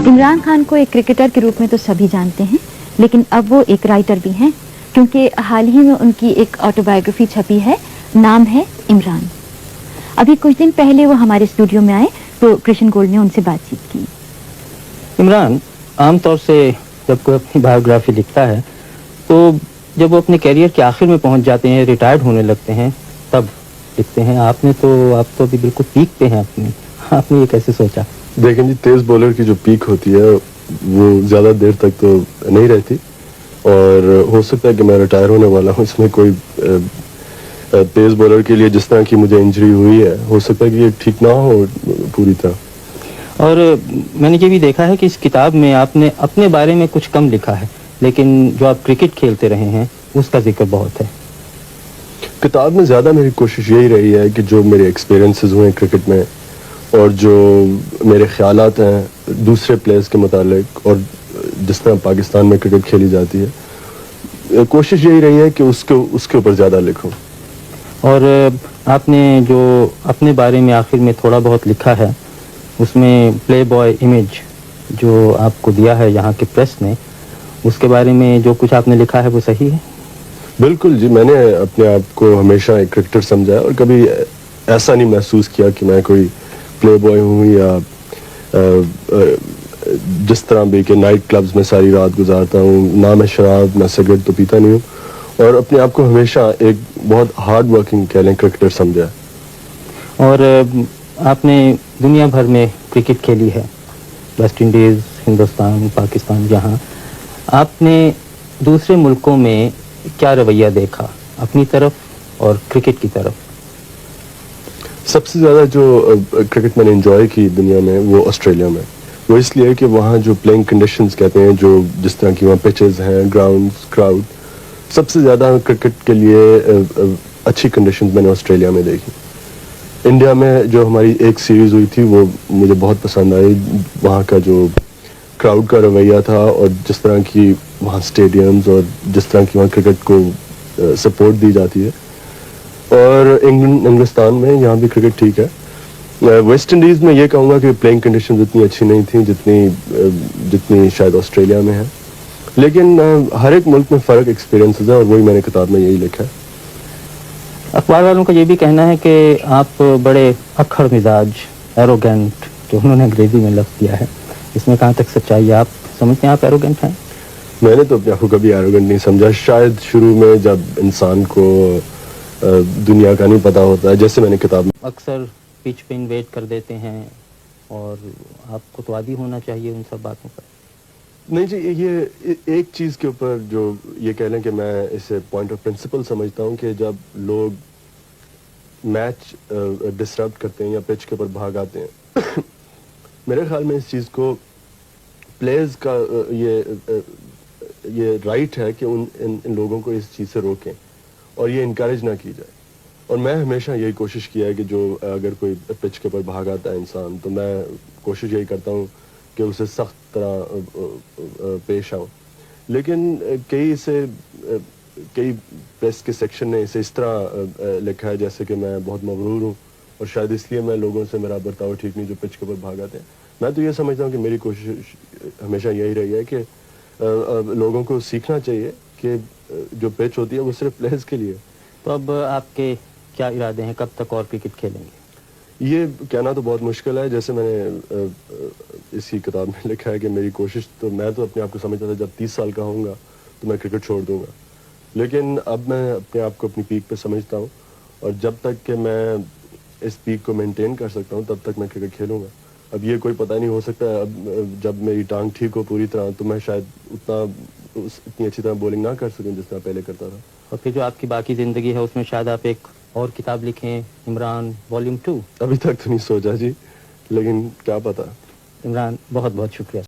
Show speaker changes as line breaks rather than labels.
इमरान खान को एक क्रिकेटर के रूप में तो सभी जानते हैं, लेकिन अब वो एक राइटर भी हैं, क्योंकि हाल ही में उनकी एक ऑटोबायोग्राफी छपी है, नाम है इमरान। अभी कुछ दिन पहले वो हमारे स्टूडियो में आए तो कृष्ण गोल्ड ने उनसे बातचीत की।
इमरान आमतौर से जब कोई अपनी बायोग्राफी लिखता है तो जब वो अपने कैरियर के आखिर में पहुंच जाते हैं, रिटायर्ड होने लगते हैं, तब लिखते हैं। आप तो अभी बिल्कुल पीक पे हैं अपनी। आपने ये कैसे सोचा?
देखें जी, तेज बॉलर की जो पीक होती है वो ज़्यादा देर तक तो नहीं रहती, और हो सकता है कि मैं रिटायर होने वाला हूँ। इसमें कोई तेज बॉलर के लिए जिस तरह की मुझे इंजरी हुई है, हो सकता है कि ये ठीक ना हो पूरी तरह।
और मैंने ये भी देखा है कि इस किताब में आपने अपने बारे में कुछ कम लिखा है, लेकिन जो आप क्रिकेट खेलते रहे हैं उसका जिक्र बहुत है।
किताब में ज़्यादा मेरी कोशिश यही रही है कि जो मेरे एक्सपीरियंसेस हुए क्रिकेट में और जो मेरे ख्यालात हैं दूसरे प्लेयर्स के मुतालिक और जिस तरह पाकिस्तान में क्रिकेट खेली जाती है, कोशिश यही रही है कि उसके ऊपर ज़्यादा लिखूं।
और आपने जो अपने बारे में आखिर में थोड़ा बहुत लिखा है, उसमें प्ले बॉय इमेज जो आपको दिया है यहाँ के प्रेस ने, उसके बारे में जो कुछ आपने लिखा है वो सही है?
बिल्कुल जी, मैंने अपने आप को हमेशा एक क्रिकेटर समझा है और कभी ऐसा नहीं महसूस किया कि मैं कोई प्ले बॉय हूँ या जिस तरह भी कि नाइट क्लब्स में सारी रात गुजारता हूँ। ना मैं शराब ना सिगरेट तो पीता नहीं हूँ, और अपने आप को हमेशा एक बहुत हार्ड वर्किंग कह लें क्रिकेटर समझा है।
और आपने दुनिया भर में क्रिकेट खेली है, वेस्ट इंडीज़, हिंदुस्तान, पाकिस्तान, जहाँ आपने दूसरे मुल्कों में क्या रवैया देखा अपनी तरफ और क्रिकेट की तरफ?
सबसे ज़्यादा जो क्रिकेट मैंने एंजॉय की दुनिया में वो ऑस्ट्रेलिया में। वो इसलिए कि वहाँ जो प्लेइंग कंडीशंस कहते हैं, जो जिस तरह की वहाँ पिचेस हैं, ग्राउंड्स, क्राउड, सबसे ज़्यादा क्रिकेट के लिए अच्छी कंडीशंस मैंने ऑस्ट्रेलिया में देखी। इंडिया में जो हमारी एक सीरीज़ हुई थी वो मुझे बहुत पसंद आई। वहाँ का जो क्राउड का रवैया था और जिस तरह की वहाँ स्टेडियम्स और जिस तरह की वहाँ क्रिकेट को सपोर्ट दी जाती है। और इंग्लिस्तान में यहाँ भी क्रिकेट ठीक है। वेस्ट इंडीज़ में ये कहूँगा कि प्लेइंग कंडीशंस इतनी अच्छी नहीं थी जितनी शायद ऑस्ट्रेलिया में है, लेकिन हर एक मुल्क में फ़र्क एक्सपीरियंसेस है और वही मैंने किताब में यही लिखा है।
अखबार वालों का ये भी कहना है कि आप बड़े अक्खड़ मिजाज, एरोगेंट, जो उन्होंने अंग्रेजी में लफ्ज़ दिया है, इसमें कहाँ तक सच्चाई है? आप समझते हैं आप एरोगेंट हैं?
मैंने तो अपने आप को कभी एरोगेंट नहीं समझा। शायद शुरू में जब इंसान को दुनिया का नहीं पता होता है, जैसे मैंने किताब में
अक्सर पिच पे इन्वेट कर देते हैं, और आपको तो आदी होना चाहिए उन सब बातों पर।
नहीं जी, ये एक चीज़ के ऊपर जो ये कह लें कि मैं इसे पॉइंट ऑफ प्रिंसिपल समझता हूँ कि जब लोग मैच डिसरप्ट करते हैं या पिच के ऊपर भाग आते हैं मेरे ख्याल में इस चीज़ को प्लेयर्स का ये राइट है कि इन लोगों को इस चीज़ से रोकें और ये इनकरेज ना की जाए। और मैं हमेशा यही कोशिश किया है कि जो अगर कोई पिच के ऊपर भाग आता है इंसान, तो मैं कोशिश यही करता हूँ कि उसे सख्त तरह पेश आऊँ। लेकिन कई प्रेस के सेक्शन ने इसे इस तरह लिखा है जैसे कि मैं बहुत मगरूर हूँ और शायद इसलिए मैं लोगों से मेरा बर्ताव ठीक नहीं जो पिच के ऊपर भाग आते हैं। मैं तो ये समझता हूँ कि मेरी कोशिश हमेशा यही रही है कि लोगों को सीखना चाहिए कि जो पिच होती है वो सिर्फ प्लेयर्स के लिए।
तो अब आपके क्या इरादे हैं, कब तक और क्रिकेट खेलेंगे?
ये कहना तो बहुत मुश्किल है। जैसे मैंने इसी किताब में लिखा है कि मेरी कोशिश, तो मैं तो अपने आप को समझता था जब 30 साल का होऊंगा तो मैं क्रिकेट छोड़ दूंगा, लेकिन अब मैं अपने आप को अपनी पीक पे समझता हूँ और जब तक कि मैं इस पीक को मेंटेन कर सकता हूँ तब तक मैं क्रिकेट खेलूंगा। अब ये कोई पता नहीं, हो सकता है अब जब मेरी टांग ठीक हो पूरी तरह तो मैं शायद इतनी अच्छी तरह बॉलिंग ना कर सकूँ जिस तरह पहले करता था।
और फिर जो आपकी बाकी ज़िंदगी है उसमें शायद आप एक और किताब लिखें, इमरान वॉल्यूम 2।
अभी तक तो नहीं सोचा जी, लेकिन क्या पता।
इमरान, बहुत बहुत शुक्रिया।